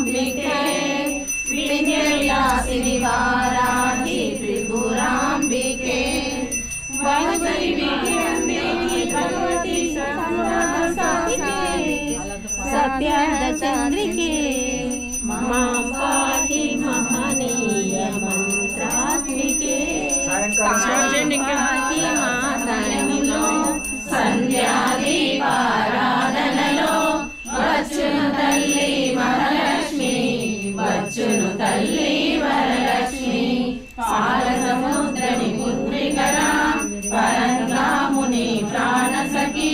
త్రిపురాంబిके विन्यविलासिनि वाराहि त्रिपुरांबिके वाग्देवी विद्यादेवी भगवती सर्वसाधिके सत्यार्धचन्द्रिके मां पाहि महनीय मंत्रात्मिके पाहि मातरमुलो సంధ్యాదీపారాధనలో వచ్చును తల్లి మహాలక్ష్మి వచ్చును తల్లి వరలక్ష్మి పాల సముద్రని పుత్రికరా పరంధాముని ప్రాణసఖి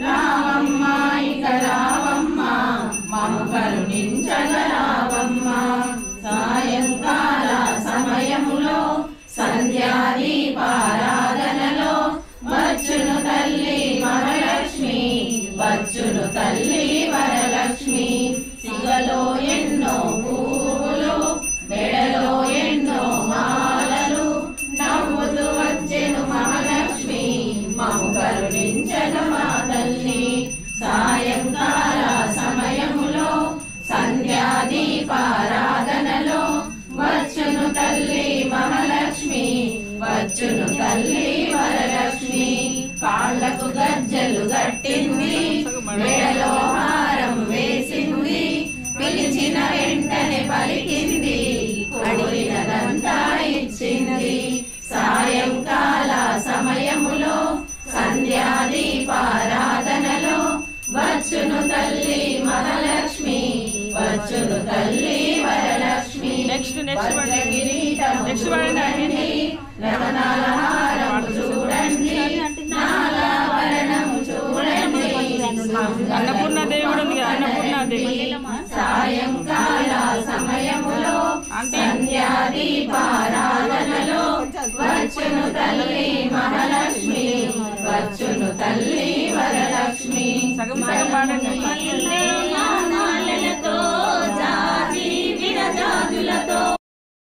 రావమ్మ ఇక రావమ్మ మము కరుణించగరావమ్మ సాయంకాల సమయములో సంధ్యాదీపారాధనలో వచ్చును తల్లి మహాలక్ష్మి వచ్చును తల్లి వరలక్ష్మి సిగలో ఎన్నో పూలు మెడలో ఎన్నో మాలలు నవ్వుతూ వచ్చెను మహాలక్ష్మి మము కరుణించగ మా తల్లి సాయంకాల సమయములో సంధ్యాదీపారాధనలో వచ్చును తల్లి మహాలక్ష్మి వచ్చును తల్లి వరలక్ష్మి కాళ్ళకు గజ్జలు గట్టింది మెడలో హారం వేసింది పిలిచిన వెంటనే పలికింది అడిగినదంతా ఇచ్చింది సాయంకాల సమయములో సంధ్యాదీపారాధనలో వచ్చును తల్లి మహాలక్ష్మి వచ్చును తల్లి వరలక్ష్మి రమణాల హారము చూడండి నాగాభరణము చూడండి అన్నపూర్ణ దేవుడు ఉంది కదా, అన్నపూర్ణ దేవి. సాయంకాల సమయములో సంధ్యాదీపారాధనలో వచ్చును తల్లి మహాలక్ష్మి వచ్చును తల్లి వరలక్ష్మి సగం సగం పాడండి.